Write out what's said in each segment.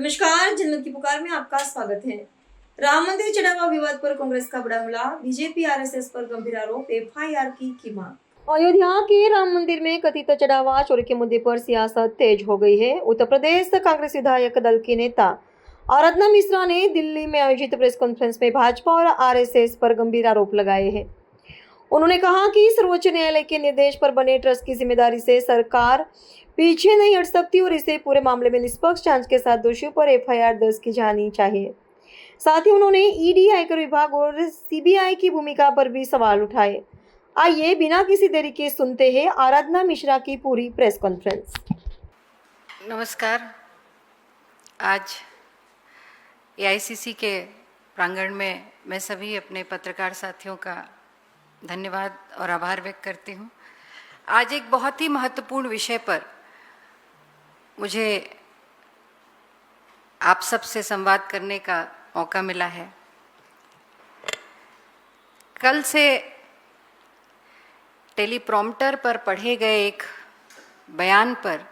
नमस्कार, जनमत की पुकार में आपका स्वागत है। राम मंदिर चढ़ावा विवाद पर कांग्रेस का बड़ा हमला, बीजेपी आरएसएस पर गंभीर आरोप, एफआईआर की मांग। अयोध्या के राम मंदिर में कथित चढ़ावा चोरी के मुद्दे पर सियासत तेज हो गई है। उत्तर प्रदेश कांग्रेस विधायक दल की नेता आराधना मिश्रा ने दिल्ली में आयोजित प्रेस कॉन्फ्रेंस में भाजपा और आरएसएस पर गंभीर आरोप लगाए हैं। उन्होंने कहा कि सर्वोच्च न्यायालय के निर्देश पर बने ट्रस्ट की जिम्मेदारी से सरकार पीछे नहीं हट सकती और इसे पूरे मामले में निष्पक्ष जांच के साथ दोषियों पर एफआईआर दर्ज की जानी चाहिए। साथ ही उन्होंने ईडी, आयकर विभाग और सीबीआई की भूमिका पर भी सवाल उठाए। आइए बिना किसी देरी के सुनते हैं आराधना मिश्रा की पूरी प्रेस कॉन्फ्रेंस। नमस्कार। आज एआईसीसी के प्रांगण में मैं सभी अपने पत्रकार साथियों का धन्यवाद और आभार व्यक्त करती हूँ। आज एक बहुत ही महत्वपूर्ण विषय पर मुझे आप सब से संवाद करने का मौका मिला है। कल से टेलीप्रॉम्प्टर पर पढ़े गए एक बयान पर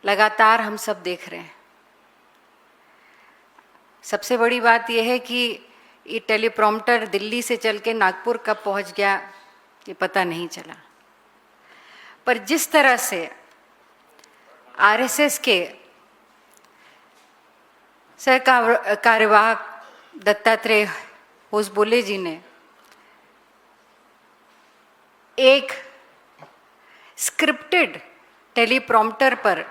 लगातार हम सब देख रहे हैं। सबसे बड़ी बात यह है कि ये टेलीप्रॉम्प्टर दिल्ली से चल के नागपुर कब पहुंच गया ये पता नहीं चला। पर जिस तरह से आरएसएस के कार्यवाहक दत्तात्रेय होसबोले जी ने एक स्क्रिप्टेड टेलीप्रॉम्प्टर पर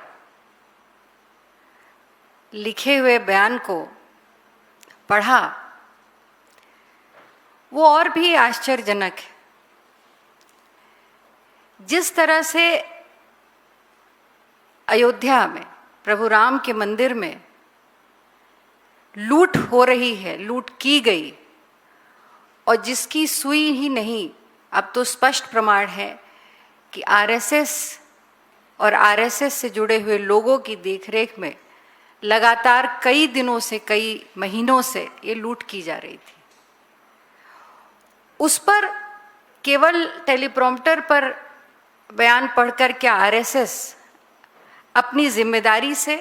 लिखे हुए बयान को पढ़ा, वो और भी आश्चर्यजनक है। जिस तरह से अयोध्या में प्रभु राम के मंदिर में लूट हो रही है, लूट की गई, और जिसकी सुई ही नहीं अब तो स्पष्ट प्रमाण है कि आरएसएस और आरएसएस से जुड़े हुए लोगों की देखरेख में लगातार कई दिनों से, कई महीनों से ये लूट की जा रही थी। उस पर केवल टेलीप्रॉम्प्टर पर बयान पढ़कर क्या आरएसएस अपनी जिम्मेदारी से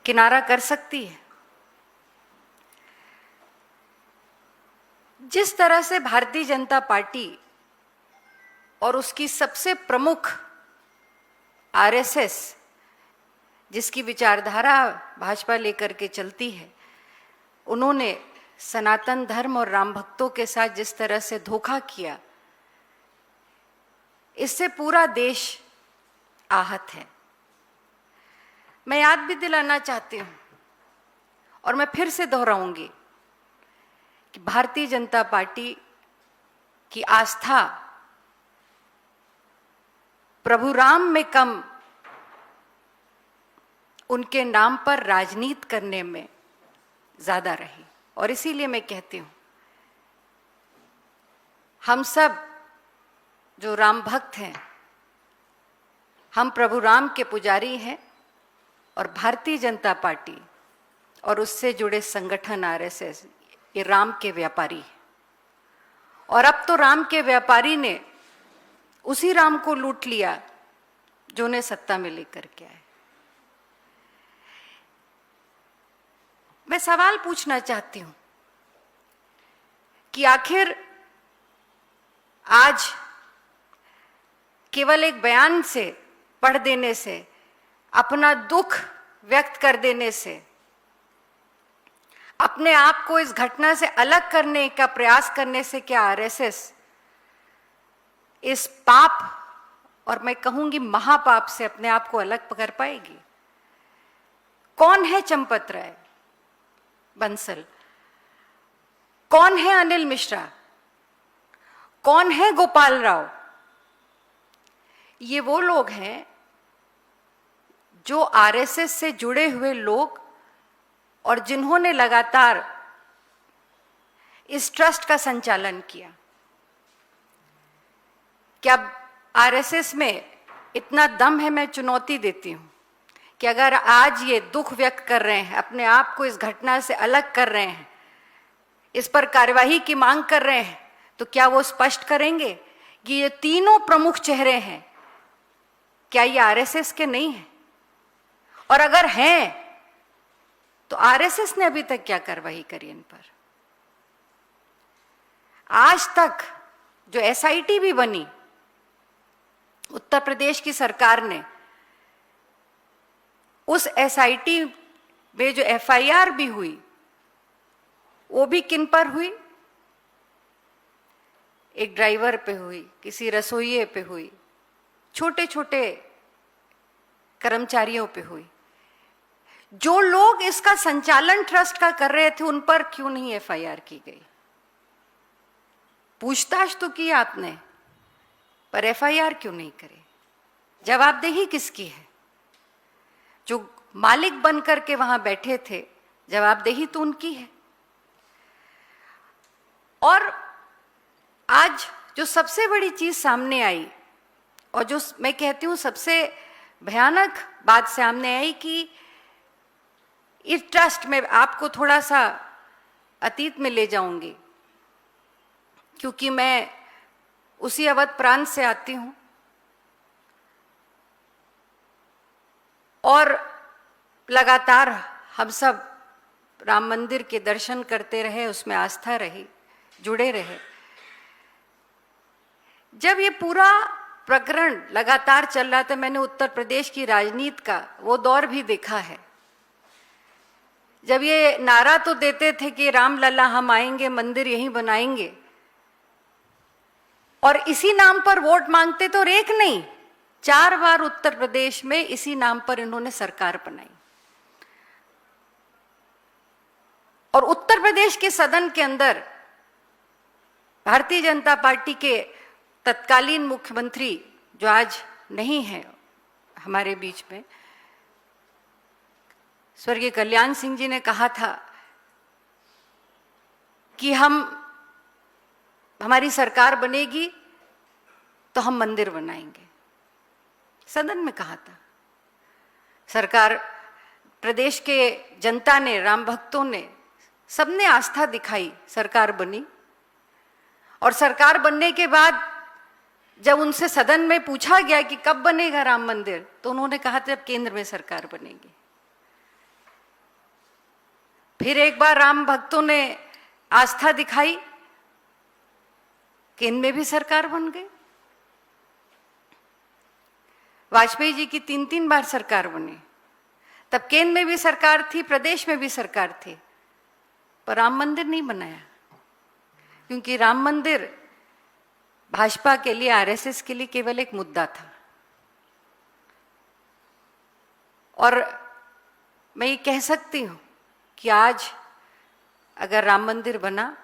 किनारा कर सकती है? जिस तरह से भारतीय जनता पार्टी और उसकी सबसे प्रमुख आरएसएस, जिसकी विचारधारा भाजपा लेकर के चलती है, उन्होंने सनातन धर्म और राम भक्तों के साथ जिस तरह से धोखा किया, इससे पूरा देश आहत है। मैं याद भी दिलाना चाहती हूँ और मैं फिर से दोहराऊंगी कि भारतीय जनता पार्टी की आस्था प्रभु राम में कम, उनके नाम पर राजनीति करने में ज्यादा रही। और इसीलिए मैं कहती हूँ, हम सब जो राम भक्त हैं, हम प्रभु राम के पुजारी हैं, और भारतीय जनता पार्टी और उससे जुड़े संगठन आरएसएस ये राम के व्यापारी हैं। और अब तो राम के व्यापारी ने उसी राम को लूट लिया जो उन्हें सत्ता में लेकर के आए। मैं सवाल पूछना चाहती हूं कि आखिर आज केवल एक बयान से, पढ़ देने से, अपना दुख व्यक्त कर देने से, अपने आप को इस घटना से अलग करने का प्रयास करने से क्या आरएसएस इस पाप, और मैं कहूंगी महापाप से अपने आप को अलग कर पाएगी? कौन है चंपत राय बंसल? कौन है अनिल मिश्रा? कौन है गोपाल राव? ये वो लोग हैं जो आरएसएस से जुड़े हुए लोग, और जिन्होंने लगातार इस ट्रस्ट का संचालन किया। क्या आरएसएस में इतना दम है? मैं चुनौती देती हूं कि अगर आज ये दुख व्यक्त कर रहे हैं, अपने आप को इस घटना से अलग कर रहे हैं, इस पर कार्यवाही की मांग कर रहे हैं, तो क्या वो स्पष्ट करेंगे कि ये तीनों प्रमुख चेहरे हैं, क्या ये आरएसएस के नहीं हैं? और अगर हैं तो आरएसएस ने अभी तक क्या कार्रवाई करी इन पर? आज तक जो एसआईटी भी बनी उत्तर प्रदेश की सरकार ने, उस एसआईटी में जो एफआईआर भी हुई वो भी किन पर हुई? एक ड्राइवर पे हुई, किसी रसोइये पे हुई, छोटे छोटे कर्मचारियों पे हुई। जो लोग इसका संचालन ट्रस्ट का कर रहे थे उन पर क्यों नहीं एफआईआर की गई? पूछताछ तो की आपने, पर एफआईआर क्यों नहीं करे? जवाबदेही किसकी है? जो मालिक बनकर के वहां बैठे थे, जवाबदेही तो उनकी है। और आज जो सबसे बड़ी चीज सामने आई और जो मैं कहती हूं सबसे भयानक बात सामने आई कि इस ट्रस्ट में आपको थोड़ा सा अतीत में ले जाऊंगी, क्योंकि मैं उसी अवध प्रांत से आती हूं और लगातार हम सब राम मंदिर के दर्शन करते रहे, उसमें आस्था रही, जुड़े रहे। जब ये पूरा प्रकरण लगातार चल रहा था, मैंने उत्तर प्रदेश की राजनीति का वो दौर भी देखा है, जब ये नारा तो देते थे कि रामलला हम आएंगे, मंदिर यहीं बनाएंगे, और इसी नाम पर वोट मांगते तो, और एक नहीं 4 बार उत्तर प्रदेश में इसी नाम पर इन्होंने सरकार बनाई। और उत्तर प्रदेश के सदन के अंदर भारतीय जनता पार्टी के तत्कालीन मुख्यमंत्री, जो आज नहीं है हमारे बीच में, स्वर्गीय कल्याण सिंह जी ने कहा था कि हमारी सरकार बनेगी तो हम मंदिर बनाएंगे। सदन में कहा था। सरकार, प्रदेश के जनता ने, राम भक्तों ने, सबने आस्था दिखाई, सरकार बनी। और सरकार बनने के बाद जब उनसे सदन में पूछा गया कि कब बनेगा राम मंदिर, तो उन्होंने कहा था जब केंद्र में सरकार बनेगी। फिर एक बार राम भक्तों ने आस्था दिखाई, केंद्र में भी सरकार बन गई। वाजपेयी जी की 3 बार सरकार बनी, तब केंद्र में भी सरकार थी, प्रदेश में भी सरकार थी, पर राम मंदिर नहीं बनाया, क्योंकि राम मंदिर भाजपा के लिए, आरएसएस के लिए केवल एक मुद्दा था। और मैं ये कह सकती हूं कि आज अगर राम मंदिर बना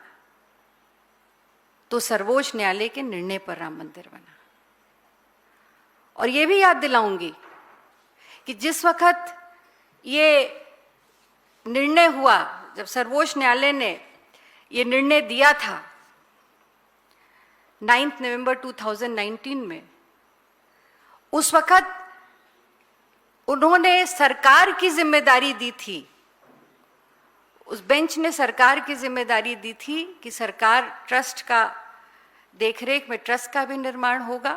तो सर्वोच्च न्यायालय के निर्णय पर राम मंदिर बना। और ये भी याद दिलाऊंगी कि जिस वक्त ये निर्णय हुआ, जब सर्वोच्च न्यायालय ने ये निर्णय दिया था 9 नवंबर 2019 में, उस वक्त उन्होंने सरकार की जिम्मेदारी दी थी, उस बेंच ने सरकार की जिम्मेदारी दी थी कि सरकार ट्रस्ट का देखरेख में, ट्रस्ट का भी निर्माण होगा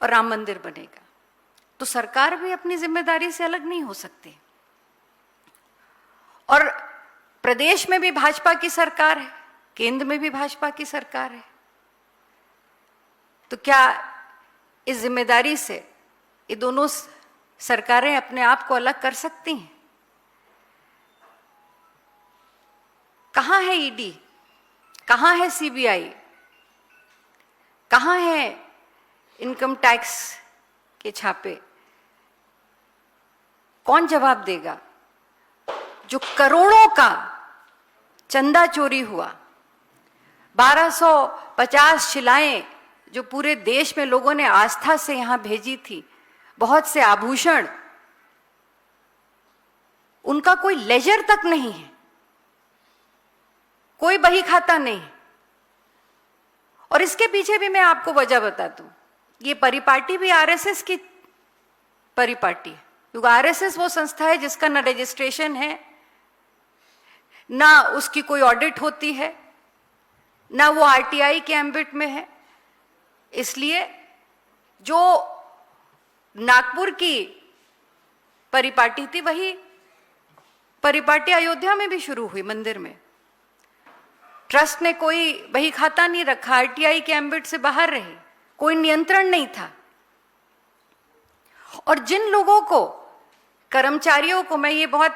और राम मंदिर बनेगा। तो सरकार भी अपनी जिम्मेदारी से अलग नहीं हो सकती। और प्रदेश में भी भाजपा की सरकार है, केंद्र में भी भाजपा की सरकार है, तो क्या इस जिम्मेदारी से ये दोनों सरकारें अपने आप को अलग कर सकती हैं? कहां है ईडी, कहां है सीबीआई, कहां है इनकम टैक्स के छापे? कौन जवाब देगा? जो करोड़ों का चंदा चोरी हुआ, 1250 शिलाएं जो पूरे देश में लोगों ने आस्था से यहां भेजी थी, बहुत से आभूषण, उनका कोई लेजर तक नहीं है, कोई बही खाता नहीं। और इसके पीछे भी मैं आपको वजह बता दूं, ये परिपाटी भी आरएसएस की परिपाटी है, क्योंकि आरएसएस वो संस्था है जिसका ना रजिस्ट्रेशन है, ना उसकी कोई ऑडिट होती है, ना वो आरटीआई के एम्बिट में है। इसलिए जो नागपुर की परिपाटी थी, वही परिपाटी अयोध्या में भी शुरू हुई मंदिर में। ट्रस्ट ने कोई बही खाता नहीं रखा, आरटीआई के एम्बिट से बाहर रही, कोई नियंत्रण नहीं था। और जिन लोगों को, कर्मचारियों को, मैं ये बहुत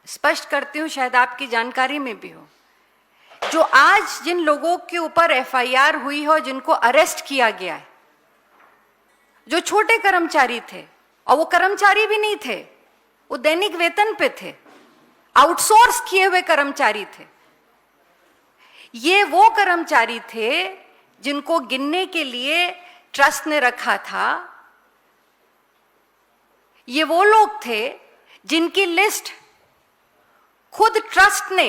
स्पष्ट करती हूं, शायद आपकी जानकारी में भी हो, जो आज जिन लोगों के ऊपर एफआईआर हुई है और जिनको अरेस्ट किया गया है, जो छोटे कर्मचारी थे, और वो कर्मचारी भी नहीं थे, वो दैनिक वेतन पे थे, आउटसोर्स किए हुए कर्मचारी थे। ये वो कर्मचारी थे जिनको गिनने के लिए ट्रस्ट ने रखा था। ये वो लोग थे जिनकी लिस्ट खुद ट्रस्ट ने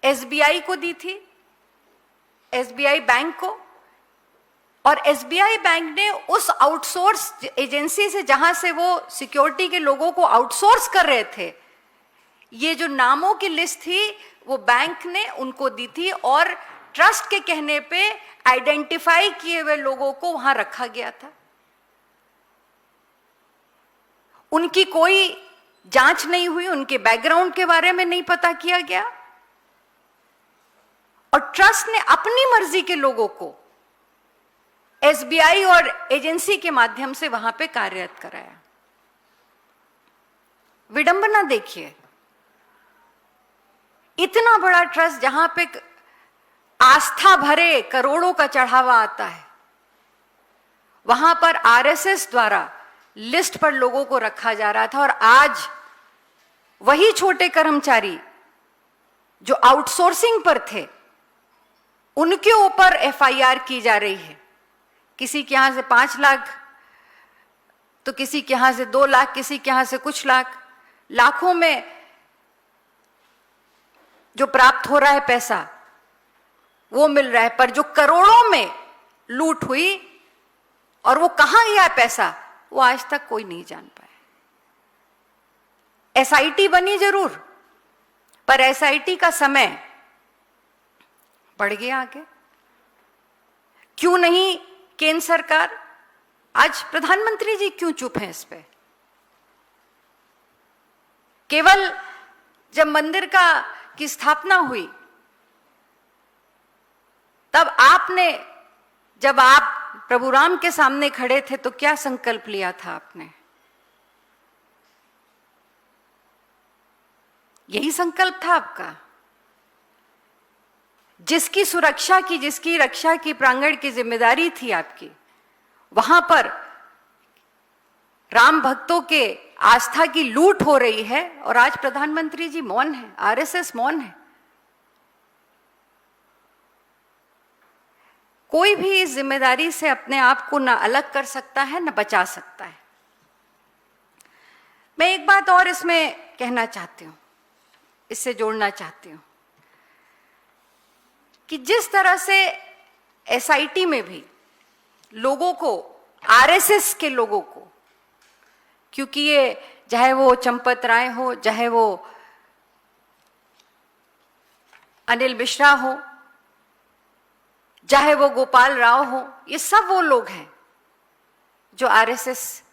एसबीआई को दी थी, एसबीआई बैंक को, और एसबीआई बैंक ने उस आउटसोर्स एजेंसी से, जहां से वो सिक्योरिटी के लोगों को आउटसोर्स कर रहे थे, ये जो नामों की लिस्ट थी वो बैंक ने उनको दी थी, और ट्रस्ट के कहने पे आइडेंटिफाई किए हुए लोगों को वहां रखा गया था। उनकी कोई जांच नहीं हुई, उनके बैकग्राउंड के बारे में नहीं पता किया गया, और ट्रस्ट ने अपनी मर्जी के लोगों को एसबीआई और एजेंसी के माध्यम से वहां पे कार्यरत कराया। विडंबना देखिए, इतना बड़ा ट्रस्ट जहां पे आस्था भरे करोड़ों का चढ़ावा आता है, वहां पर आरएसएस द्वारा लिस्ट पर लोगों को रखा जा रहा था, और आज वही छोटे कर्मचारी जो आउटसोर्सिंग पर थे, उनके ऊपर एफआईआर की जा रही है। किसी के यहां से 5 लाख, तो किसी के यहां से 2 लाख, किसी के यहां से कुछ लाख, लाखों में जो प्राप्त हो रहा है पैसा वो मिल रहा है, पर जो करोड़ों में लूट हुई और वो कहां गया पैसा, वो आज तक कोई नहीं जान पाया। एसआईटी बनी जरूर, पर एसआईटी का समय बढ़ गया आगे। क्यों नहीं केंद्र सरकार, आज प्रधानमंत्री जी क्यों चुप हैं इस पे? केवल जब मंदिर की स्थापना हुई, तब जब आप प्रभु राम के सामने खड़े थे, तो क्या संकल्प लिया था आपने? यही संकल्प था आपका, जिसकी सुरक्षा की, जिसकी रक्षा की प्रांगण की जिम्मेदारी थी आपकी, वहां पर राम भक्तों के आस्था की लूट हो रही है, और आज प्रधानमंत्री जी मौन है, आरएसएस मौन है। कोई भी इस जिम्मेदारी से अपने आप को ना अलग कर सकता है, ना बचा सकता है। मैं एक बात और इसमें कहना चाहती हूं, इससे जोड़ना चाहती हूं कि जिस तरह से एसआईटी में भी लोगों को, आरएसएस के लोगों को, क्योंकि ये चाहे वो चंपत राय हो, चाहे वो अनिल मिश्रा हो, चाहे वो गोपाल राव हो, ये सब वो लोग हैं जो आरएसएस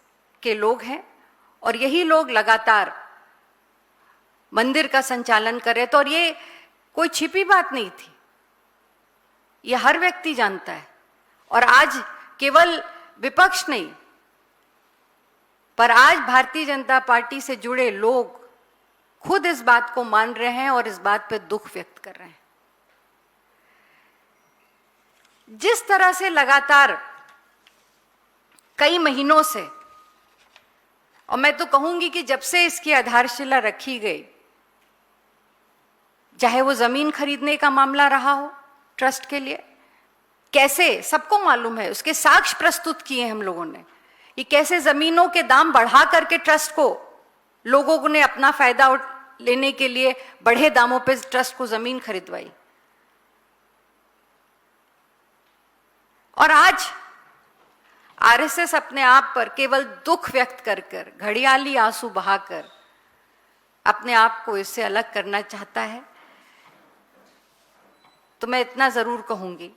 के लोग हैं, और यही लोग लगातार मंदिर का संचालन कर रहे थे। और ये कोई छिपी बात नहीं थी, ये हर व्यक्ति जानता है। और आज केवल विपक्ष नहीं, पर आज भारतीय जनता पार्टी से जुड़े लोग खुद इस बात को मान रहे हैं और इस बात पे दुख व्यक्त कर रहे हैं। जिस तरह से लगातार कई महीनों से, और मैं तो कहूंगी कि जब से इसकी आधारशिला रखी गई, चाहे वो जमीन खरीदने का मामला रहा हो ट्रस्ट के लिए, कैसे सबको मालूम है, उसके साक्ष्य प्रस्तुत किए हम लोगों ने, ये कैसे जमीनों के दाम बढ़ा करके ट्रस्ट को, लोगों ने अपना फायदा लेने के लिए बढ़े दामों पे ट्रस्ट को जमीन खरीदवाई। और आज आरएसएस अपने आप पर केवल दुख व्यक्त कर कर, घड़ियाली आंसू बहाकर अपने आप को इससे अलग करना चाहता है। तो मैं इतना जरूर कहूंगी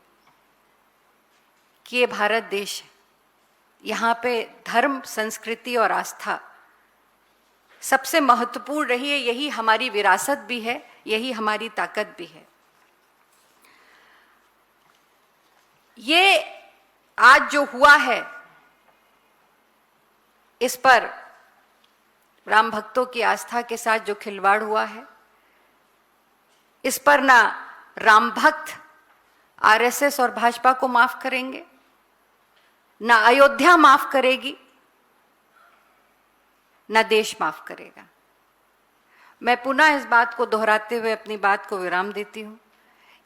कि ये भारत देश है, यहाँ पे धर्म, संस्कृति और आस्था सबसे महत्वपूर्ण रही है। यही हमारी विरासत भी है, यही हमारी ताकत भी है। ये आज जो हुआ है, इस पर राम भक्तों की आस्था के साथ जो खिलवाड़ हुआ है, इस पर ना राम भक्त आरएसएस और भाजपा को माफ करेंगे, ना अयोध्या माफ करेगी, ना देश माफ करेगा। मैं पुनः इस बात को दोहराते हुए अपनी बात को विराम देती हूं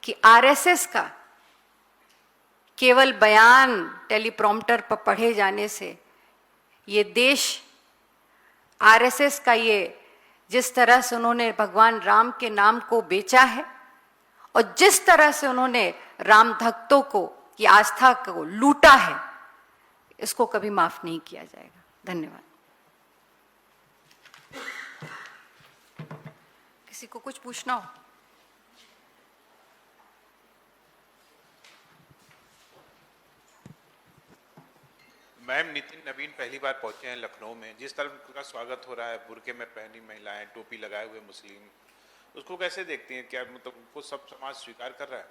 कि आरएसएस का केवल बयान टेलीप्रॉम्प्टर पर पढ़े जाने से ये देश, आरएसएस का ये जिस तरह से उन्होंने भगवान राम के नाम को बेचा है और जिस तरह से उन्होंने राम भक्तों को की आस्था को लूटा है, इसको कभी माफ नहीं किया जाएगा। धन्यवाद। किसी को कुछ पूछना हो? मैम, नितिन नवीन पहली बार पहुंचे हैं लखनऊ में। जिस तरह उनका स्वागत हो रहा है, बुर्के में पहनी महिलाएं, टोपी लगाए हुए मुस्लिम, उसको कैसे देखती हैं? क्या मतलब उनको सब समाज स्वीकार कर रहा है?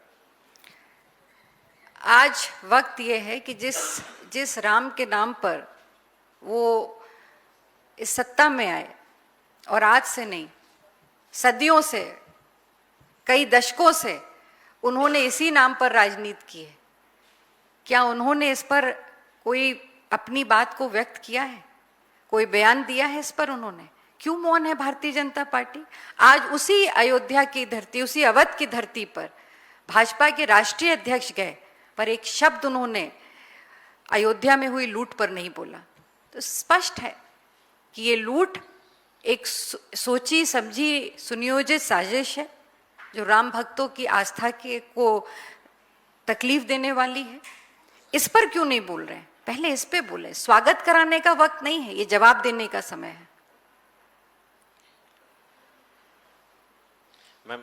आज वक्त ये है कि जिस राम के नाम पर वो इस सत्ता में आए, और आज से नहीं, सदियों से, कई दशकों से उन्होंने इसी नाम पर राजनीति की है। क्या उन्होंने इस पर कोई अपनी बात को व्यक्त किया है? कोई बयान दिया है इस पर? उन्होंने क्यों मौन है भारतीय जनता पार्टी? आज उसी अयोध्या की धरती, उसी अवध की धरती पर भाजपा के राष्ट्रीय अध्यक्ष गए, पर एक शब्द उन्होंने अयोध्या में हुई लूट पर नहीं बोला। तो स्पष्ट है कि ये लूट एक सोची समझी सुनियोजित साजिश है, जो राम भक्तों की आस्था के को तकलीफ देने वाली है। इस पर क्यों नहीं बोल रहे हैं? पहले इस पे बोले। स्वागत कराने का वक्त नहीं है, ये जवाब देने का समय है। मैम,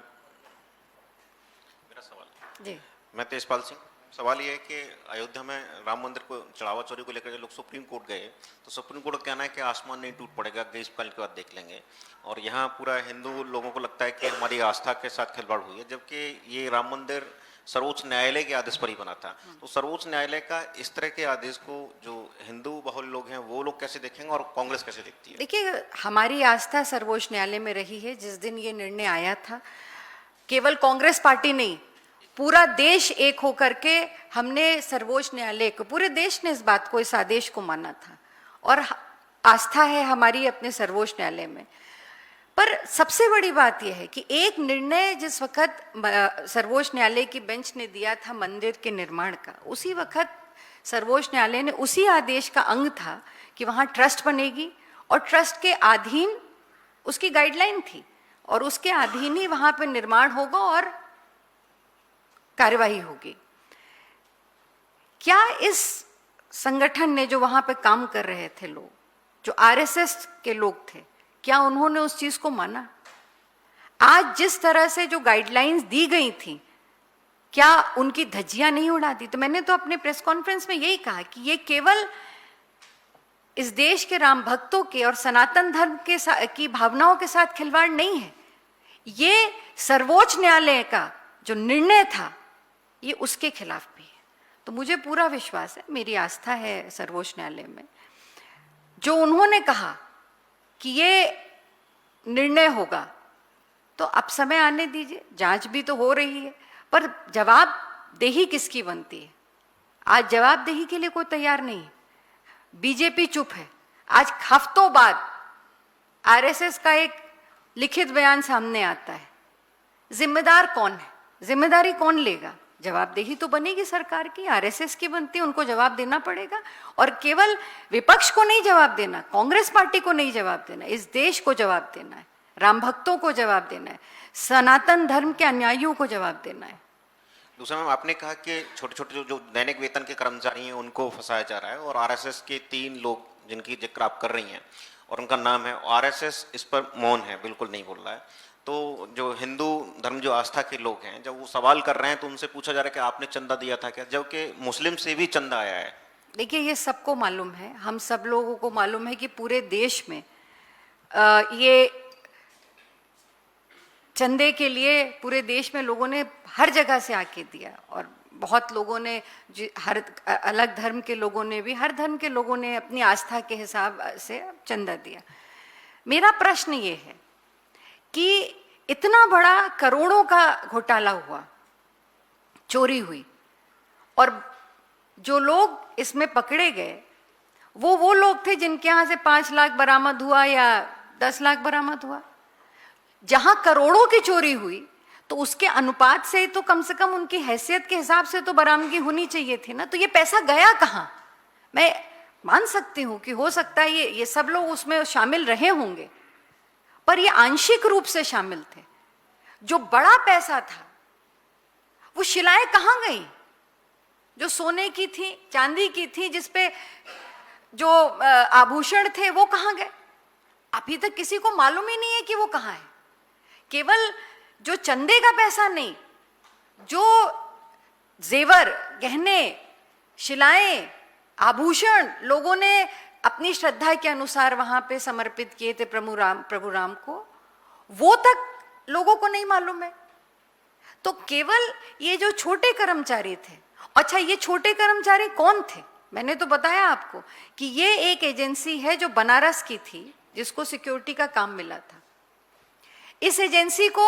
मेरा सवाल जी, मैं तेजपाल सिंह। सवाल ये है कि अयोध्या में राम मंदिर को चढ़ावा चोरी को लेकर जो लोग सुप्रीम कोर्ट गए, तो सुप्रीम कोर्ट का कहना है कि आसमान नहीं टूट पड़ेगा, ग्रीष्मकाल के बाद देख लेंगे। और यहाँ पूरा हिंदू लोगों को लगता है कि हमारी आस्था के साथ खिलवाड़ हुई है, जबकि ये राम मंदिर सर्वोच्च न्यायालय के आदेश पर ही बना था। तो सर्वोच्च न्यायालय का इस तरह के आदेश को जो हिंदू बहुल लोग हैं वो लोग कैसे देखेंगे और कांग्रेस कैसे देखती है? देखिए, हमारी आस्था सर्वोच्च न्यायालय में रही है। जिस दिन ये निर्णय आया था, केवल कांग्रेस पार्टी नहीं, पूरा देश एक होकर के हमने सर्वोच्च न्यायालय को, पूरे देश ने इस बात को, इस आदेश को माना था, और आस्था है हमारी अपने सर्वोच्च न्यायालय में। पर सबसे बड़ी बात यह है कि एक निर्णय जिस वक्त सर्वोच्च न्यायालय की बेंच ने दिया था मंदिर के निर्माण का, उसी वक्त सर्वोच्च न्यायालय ने उसी आदेश का अंग था कि वहाँ ट्रस्ट बनेगी और ट्रस्ट के अधीन उसकी गाइडलाइन थी और उसके अधीन ही वहाँ पे निर्माण होगा और कार्यवाही होगी। क्या इस संगठन ने, जो वहाँ पे काम कर रहे थे लोग, जो आरएसएस के लोग थे, क्या उन्होंने उस चीज को माना? आज जिस तरह से जो गाइडलाइंस दी गई थी, क्या उनकी धज्जियां नहीं उड़ा दी? तो मैंने तो अपने प्रेस कॉन्फ्रेंस में यही कहा कि ये केवल इस देश के राम भक्तों के और सनातन धर्म के की भावनाओं के साथ खिलवाड़ नहीं है, ये सर्वोच्च न्यायालय का जो निर्णय था, ये उसके खिलाफ भी है। तो मुझे पूरा विश्वास है, मेरी आस्था है सर्वोच्च न्यायालय में। जो उन्होंने कहा कि ये निर्णय होगा, तो अब समय आने दीजिए, जांच भी तो हो रही है, पर जवाबदेही किसकी बनती है? आज जवाबदेही के लिए कोई तैयार नहीं। बीजेपी चुप है। आज हफ्तों बाद आरएसएस का एक लिखित बयान सामने आता है। जिम्मेदार कौन है? जिम्मेदारी कौन लेगा? जवाबदेही तो बनेगी सरकार की, आरएसएस की बनती है, उनको जवाब देना पड़ेगा। और केवल विपक्ष को नहीं जवाब देना, कांग्रेस पार्टी को नहीं जवाब देना, इस देश को जवाब देना है, राम भक्तों को जवाब देना है, सनातन धर्म के अनुयायियों को जवाब देना है। दूसरा मैम, आपने कहा कि छोटे छोटे जो दैनिक वेतन के कर्मचारी हैं उनको फंसाया जा रहा है, और आरएसएस के 3 लोग जिनकी जिक्र आप कर रही हैं और उनका नाम है, आरएसएस इस पर मौन है, बिल्कुल नहीं बोल रहा है। तो जो हिंदू धर्म, जो आस्था के लोग हैं, जब वो सवाल कर रहे हैं तो उनसे पूछा जा रहा है कि आपने चंदा दिया था क्या, जबकि मुस्लिम से भी चंदा आया है। देखिए, ये सबको मालूम है, हम सब लोगों को मालूम है कि पूरे देश में ये चंदे के लिए पूरे देश में लोगों ने हर जगह से आके दिया, और बहुत लोगों ने हर अलग धर्म के लोगों ने भी, हर धर्म के लोगों ने अपनी आस्था के हिसाब से चंदा दिया। मेरा प्रश्न ये है कि इतना बड़ा करोड़ों का घोटाला हुआ, चोरी हुई, और जो लोग इसमें पकड़े गए वो लोग थे जिनके यहाँ से 5 लाख बरामद हुआ या 10 लाख बरामद हुआ। जहां करोड़ों की चोरी हुई तो उसके अनुपात से तो कम से कम उनकी हैसियत के हिसाब से तो बरामदगी होनी चाहिए थी ना। तो ये पैसा गया कहाँ? मैं मान सकती हूँ कि हो सकता है ये सब लोग उसमें शामिल रहे होंगे, पर ये आंशिक रूप से शामिल थे। जो बड़ा पैसा था वो शिलाएं कहाँ गई? जो सोने की थी, चांदी की थी, जिसपे जो आभूषण थे वो कहाँ गए? अभी तक किसी को मालूम ही नहीं है कि वो कहाँ है। केवल जो चंदे का पैसा नहीं, जो जेवर, गहने, शिलाएं, आभूषण लोगों ने अपनी श्रद्धा के अनुसार वहां पे समर्पित किए थे प्रभु राम को, वो तक लोगों को नहीं मालूम है। तो केवल ये जो छोटे कर्मचारी थे, अच्छा ये छोटे कर्मचारी कौन थे? मैंने तो बताया आपको कि ये एक एजेंसी है जो बनारस की थी, जिसको सिक्योरिटी का काम मिला था। इस एजेंसी को,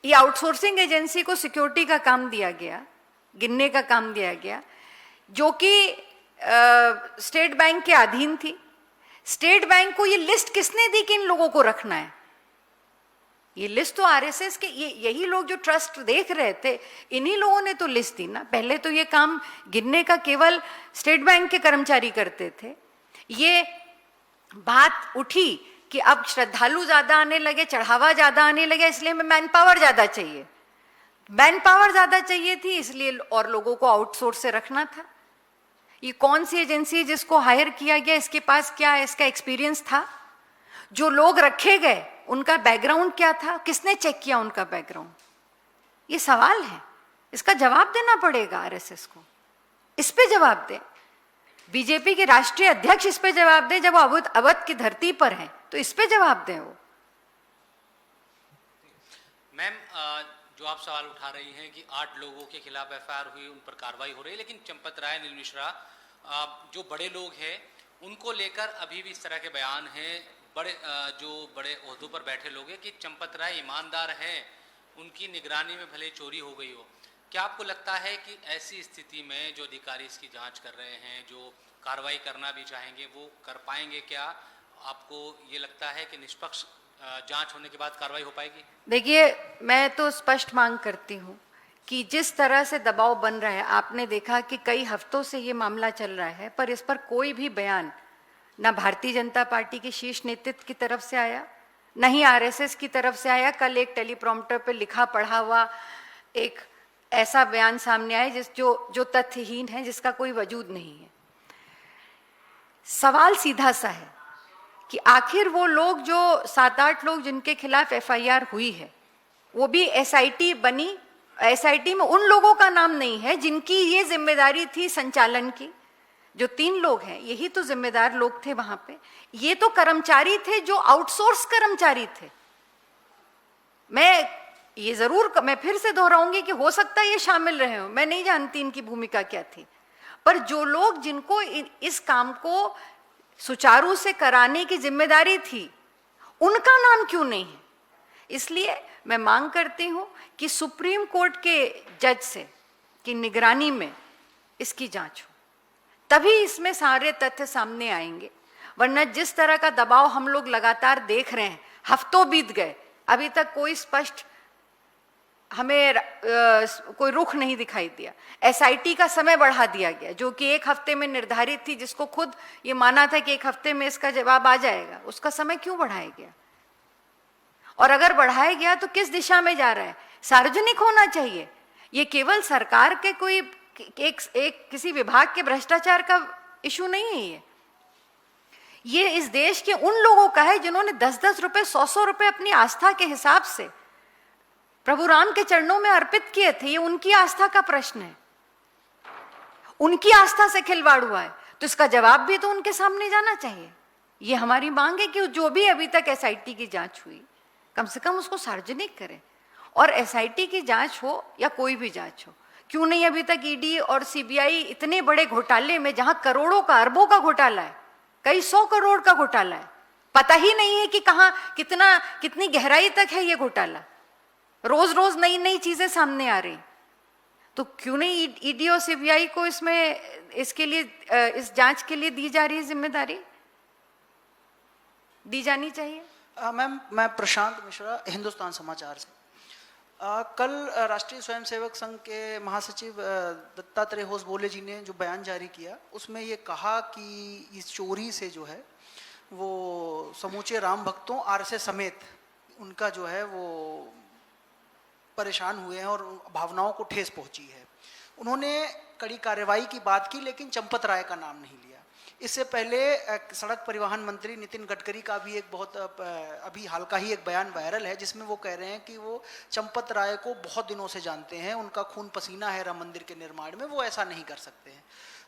ये आउटसोर्सिंग एजेंसी को सिक्योरिटी का काम दिया गया, गिनने का काम दिया गया, जो कि स्टेट बैंक के अधीन थी। स्टेट बैंक को ये लिस्ट किसने दी कि इन लोगों को रखना है? ये लिस्ट तो आरएसएस के यही लोग जो ट्रस्ट देख रहे थे, इन्हीं लोगों ने तो लिस्ट दी ना। पहले तो ये काम गिनने का केवल स्टेट बैंक के कर्मचारी करते थे। ये बात उठी कि अब श्रद्धालु ज्यादा आने लगे, चढ़ावा ज्यादा आने लगे, इसलिए हमें मैन पावर ज्यादा चाहिए। मैन पावर ज्यादा चाहिए थी, इसलिए और लोगों को आउटसोर्स से रखना था। ये कौन सी एजेंसी है जिसको हायर किया गया? इसके पास क्या इसका एक्सपीरियंस था? जो लोग रखे गए उनका बैकग्राउंड क्या था? किसने चेक किया उनका बैकग्राउंड? ये सवाल है, इसका जवाब देना पड़ेगा आरएसएस को। इस पे जवाब दे, बीजेपी के राष्ट्रीय अध्यक्ष इस पे जवाब दे। जब वो अवध की धरती पर है तो इस पे जवाब दें वो। मैम, जो आप सवाल उठा रही हैं कि 8 लोगों के खिलाफ एफआईआर हुई, उन पर कार्रवाई हो रही है, लेकिन चंपत राय, अनिल मिश्रा, जो बड़े लोग हैं उनको लेकर अभी भी इस तरह के बयान हैं। जो बड़े ओहदों पर बैठे लोग हैं कि चंपत राय ईमानदार हैं, उनकी निगरानी में भले चोरी हो गई हो। क्या आपको लगता है कि ऐसी स्थिति में जो अधिकारी इसकी जांच कर रहे हैं, जो कार्रवाई करना भी चाहेंगे, वो कर पाएंगे? क्या आपको ये लगता है कि निष्पक्ष जांच होने के बाद कार्रवाई हो पाएगी? देखिए, मैं तो स्पष्ट मांग करती हूँ कि जिस तरह से दबाव बन रहा है, आपने देखा कि कई हफ्तों से ये मामला चल रहा है, पर इस पर कोई भी बयान ना भारतीय जनता पार्टी के शीर्ष नेतृत्व की तरफ से आया, न ही आरएसएस की तरफ से आया। कल एक टेलीप्रॉम्प्टर पे लिखा पढ़ा हुआ एक ऐसा बयान सामने आया जो तथ्यहीन है, जिसका कोई वजूद नहीं है। सवाल सीधा सा है कि आखिर वो लोग जो 7-8 लोग जिनके खिलाफ एफआईआर हुई है, वो भी एसआईटी बनी। एसआईटी में उन लोगों का नाम नहीं है जिनकी ये जिम्मेदारी थी संचालन की। जो 3 लोग हैं, यही तो जिम्मेदार लोग थे वहां पे। ये तो कर्मचारी थे जो आउटसोर्स कर्मचारी थे। मैं फिर से दोहराऊंगी कि हो सकता है ये शामिल रहे हो, मैं नहीं जानती इनकी भूमिका क्या थी, पर जो लोग जिनको इस काम को सुचारू से कराने की जिम्मेदारी थी, उनका नाम क्यों नहीं है? इसलिए मैं मांग करती हूं कि सुप्रीम कोर्ट के जज से की निगरानी में इसकी जांच हो, तभी इसमें सारे तथ्य सामने आएंगे। वरना जिस तरह का दबाव हम लोग लगातार देख रहे हैं, हफ्तों बीत गए, अभी तक कोई स्पष्ट हमें कोई रुख नहीं दिखाई दिया। एसआईटी का समय बढ़ा दिया गया, जो कि 1 हफ्ते में निर्धारित थी, जिसको खुद ये माना था कि 1 हफ्ते में इसका जवाब आ जाएगा। उसका समय क्यों बढ़ाया गया? और अगर बढ़ाया गया तो किस दिशा में जा रहा है? सार्वजनिक होना चाहिए। ये केवल सरकार के कोई किसी विभाग के भ्रष्टाचार का इशू नहीं है। ये इस देश के उन लोगों का है जिन्होंने 10-10 रुपए, 100-100 रुपए अपनी आस्था के हिसाब से प्रभु राम के चरणों में अर्पित किए थे। ये उनकी आस्था का प्रश्न है। उनकी आस्था से खिलवाड़ हुआ है, तो इसका जवाब भी तो उनके सामने जाना चाहिए। ये हमारी मांग है कि जो भी अभी तक एसआईटी की जांच हुई, कम से कम उसको सार्वजनिक करें। और एसआईटी की जांच हो या कोई भी जांच हो, क्यों नहीं अभी तक ईडी और सीबीआई इतने बड़े घोटाले में, जहां करोड़ों का, अरबों का घोटाला है, कई 100 करोड़ का घोटाला है, पता ही नहीं है कि कहां कितनी गहराई तक है ये घोटाला। रोज रोज नई नई चीजें सामने आ रही, तो क्यों नहीं ईडी और सीबीआई को इसके लिए, इस जांच के लिए दी जा रही जिम्मेदारी दी जानी चाहिए। मैम, मैं प्रशांत मिश्रा, हिंदुस्तान समाचार से। कल राष्ट्रीय स्वयंसेवक संघ के महासचिव दत्तात्रेय होसबोले जी ने जो बयान जारी किया, उसमें ये कहा कि इस चोरी से जो है वो समूचे राम भक्तों आरएसएस समेत उनका जो है वो परेशान हुए हैं और भावनाओं को ठेस पहुंची है। उन्होंने कड़ी कार्रवाई की बात की, लेकिन चंपत राय का नाम नहीं लिया। इससे पहले सड़क परिवहन मंत्री नितिन गडकरी का भी एक बहुत अभी हाल का ही एक बयान वायरल है, जिसमें वो कह रहे हैं कि वो चंपत राय को बहुत दिनों से जानते हैं, उनका खून पसीना है राम मंदिर के निर्माण में, वो ऐसा नहीं कर सकते हैं।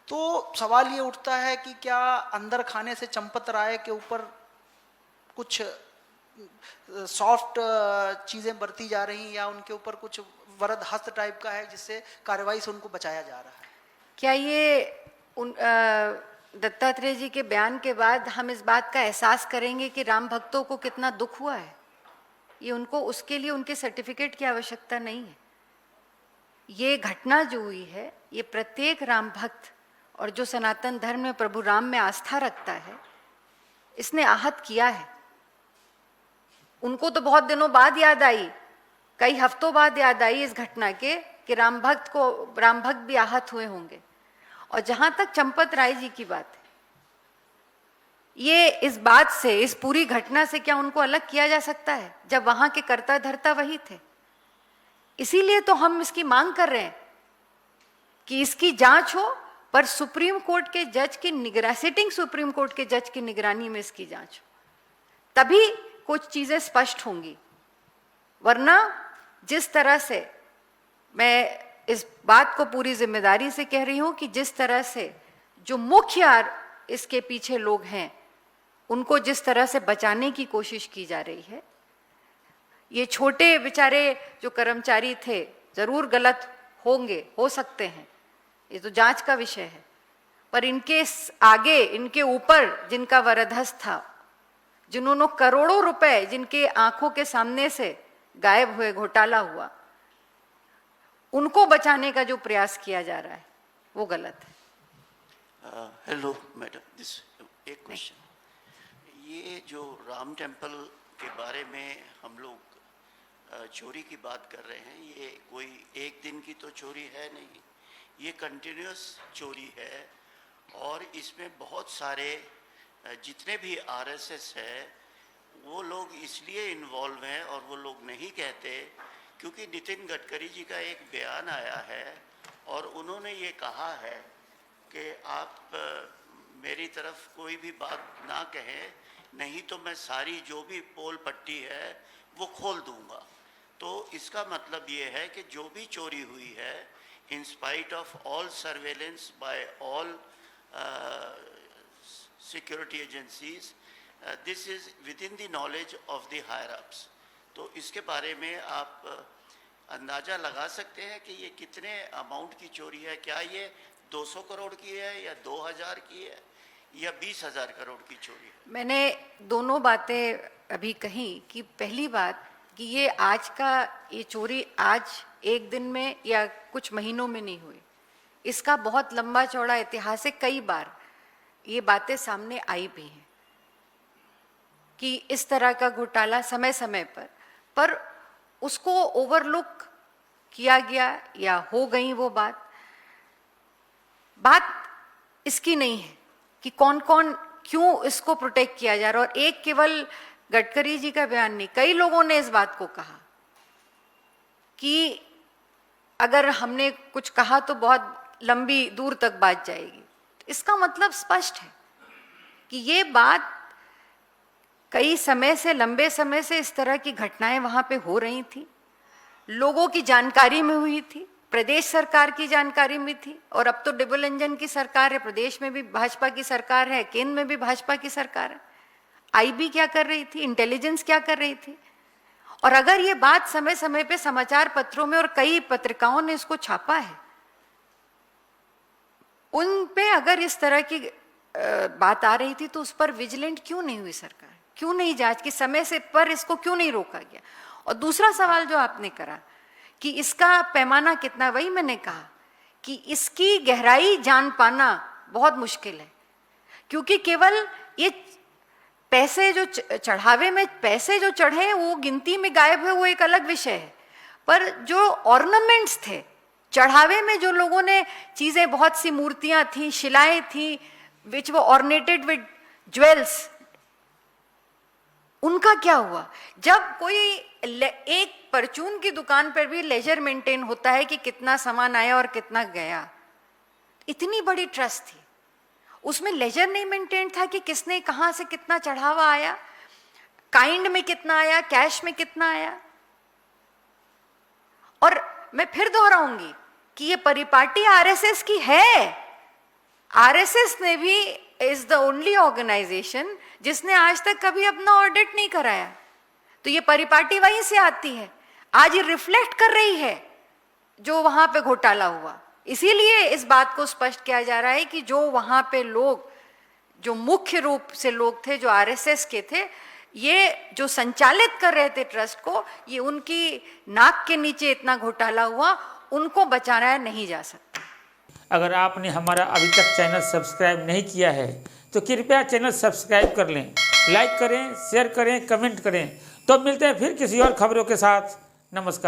तो सवाल ये उठता है कि क्या अंदर खाने से चंपत राय के ऊपर कुछ सॉफ्ट चीज़ें बरती जा रही हैं, या उनके ऊपर कुछ वरद हस्त टाइप का है जिससे कार्रवाई से उनको बचाया जा रहा है? क्या ये दत्तात्रेय जी के बयान के बाद हम इस बात का एहसास करेंगे कि राम भक्तों को कितना दुख हुआ है? ये उनको, उसके लिए उनके सर्टिफिकेट की आवश्यकता नहीं है। ये घटना जो हुई है, ये प्रत्येक राम भक्त और जो सनातन धर्म में प्रभु राम में आस्था रखता है, इसने आहत किया है। उनको तो बहुत दिनों बाद याद आई, कई हफ्तों बाद याद आई इस घटना के कि राम भक्त भी आहत हुए होंगे। और जहां तक चंपत राय जी की बात है, ये इस बात से, इस पूरी घटना से क्या उनको अलग किया जा सकता है, जब वहां के कर्ता धर्ता वही थे? इसीलिए तो हम इसकी मांग कर रहे हैं कि इसकी जांच हो, पर सुप्रीम कोर्ट के जज की निगरानी, सिटिंग सुप्रीम कोर्ट के जज की निगरानी में इसकी जांच हो, तभी कुछ चीजें स्पष्ट होंगी। वरना जिस तरह से, मैं इस बात को पूरी जिम्मेदारी से कह रही हूं कि जिस तरह से जो मुख्य इसके पीछे लोग हैं, उनको जिस तरह से बचाने की कोशिश की जा रही है, ये छोटे बेचारे जो कर्मचारी थे जरूर गलत होंगे, हो सकते हैं, ये तो जांच का विषय है, पर इनके आगे, इनके ऊपर जिनका वरदहस्त था, जिन्होंने करोड़ों रुपए जिनके आंखों के सामने से गायब हुए, घोटाला हुआ, उनको बचाने का जो प्रयास किया जा रहा है वो गलत है। हेलो मैडम, दिस एक क्वेश्चन, ये जो राम टेम्पल के बारे में हम लोग चोरी की बात कर रहे हैं, ये कोई एक दिन की तो चोरी है नहीं, ये कंटिन्यूस चोरी है। और इसमें बहुत सारे जितने भी आरएसएस है वो लोग इसलिए इन्वॉल्व हैं, और वो लोग नहीं कहते क्योंकि नितिन गडकरी जी का एक बयान आया है और उन्होंने ये कहा है कि आप मेरी तरफ कोई भी बात ना कहें, नहीं तो मैं सारी जो भी पोल पट्टी है वो खोल दूंगा। तो इसका मतलब ये है कि जो भी चोरी हुई है, in spite of all surveillance by all security agencies, this is within the knowledge of the higher ups. तो इसके बारे में आप अंदाज़ा लगा सकते हैं कि ये कितने अमाउंट की चोरी है? क्या ये 200 करोड़ की है या 2000 की है या 20,000 करोड़ की चोरी है? मैंने दोनों बातें अभी कही कि पहली बात कि ये आज का, ये चोरी आज एक दिन में या कुछ महीनों में नहीं हुई, इसका बहुत लंबा चौड़ा इतिहास है। कई बार ये बातें सामने आई भी हैं कि इस तरह का घोटाला समय समय पर उसको ओवरलुक किया गया या हो गई वो बात इसकी नहीं है कि कौन कौन क्यों इसको प्रोटेक्ट किया जा रहा है। और एक केवल गडकरी जी का बयान नहीं, कई लोगों ने इस बात को कहा कि अगर हमने कुछ कहा तो बहुत लंबी दूर तक बात जाएगी। इसका मतलब स्पष्ट है कि ये बात कई समय से, लंबे समय से इस तरह की घटनाएं वहां पे हो रही थी, लोगों की जानकारी में हुई थी, प्रदेश सरकार की जानकारी में थी, और अब तो डबल इंजन की सरकार है, प्रदेश में भी भाजपा की सरकार है, केंद्र में भी भाजपा की सरकार है। आईबी क्या कर रही थी, इंटेलिजेंस क्या कर रही थी? और अगर ये बात समय समय पे समाचार पत्रों में और कई पत्रिकाओं ने इसको छापा है, उन पे अगर इस तरह की बात आ रही थी तो उस पर विजिलेंट क्यों नहीं हुई सरकार? क्यों नहीं जांच की समय से पर इसको क्यों नहीं रोका गया? और दूसरा सवाल जो आपने करा कि इसका पैमाना कितना, वही मैंने कहा कि इसकी गहराई जान पाना बहुत मुश्किल है, क्योंकि केवल ये पैसे जो चढ़ावे में पैसे जो चढ़े वो गिनती में गायब हुए वो एक अलग विषय है, पर जो ऑर्नामेंट्स थे चढ़ावे में, जो लोगों ने चीजें, बहुत सी मूर्तियां थी, शिलाएं थी विच वो ऑर्नेटेड विद ज्वेल्स, उनका क्या हुआ? जब कोई एक परचून की दुकान पर भी लेजर मेंटेन होता है कि कितना सामान आया और कितना गया, इतनी बड़ी ट्रस्ट थी, उसमें लेजर नहीं मेंटेन था कि किसने कहां से कितना चढ़ावा आया, काइंड में कितना आया, कैश में कितना आया। और मैं फिर दोहराऊंगी कि ये परिपाटी आरएसएस की है। आरएसएस ने भी इज द ओनली ऑर्गेनाइजेशन जिसने आज तक कभी अपना ऑडिट नहीं कराया, तो ये परिपाटी वहीं से आती है। आज ये रिफ्लेक्ट कर रही है जो वहां पे घोटाला हुआ, इसीलिए इस बात को स्पष्ट किया जा रहा है कि जो वहां पे लोग, जो मुख्य रूप से लोग थे, जो आरएसएस के थे, ये जो संचालित कर रहे थे ट्रस्ट को, ये उनकी नाक के नीचे इतना घोटाला हुआ, उनको बचाना नहीं जा सकता। अगर आपने हमारा अभी तक चैनल सब्सक्राइब नहीं किया है तो कृपया चैनल सब्सक्राइब कर लें, लाइक करें, शेयर करें, कमेंट करें। तो मिलते हैं फिर किसी और खबरों के साथ। नमस्कार।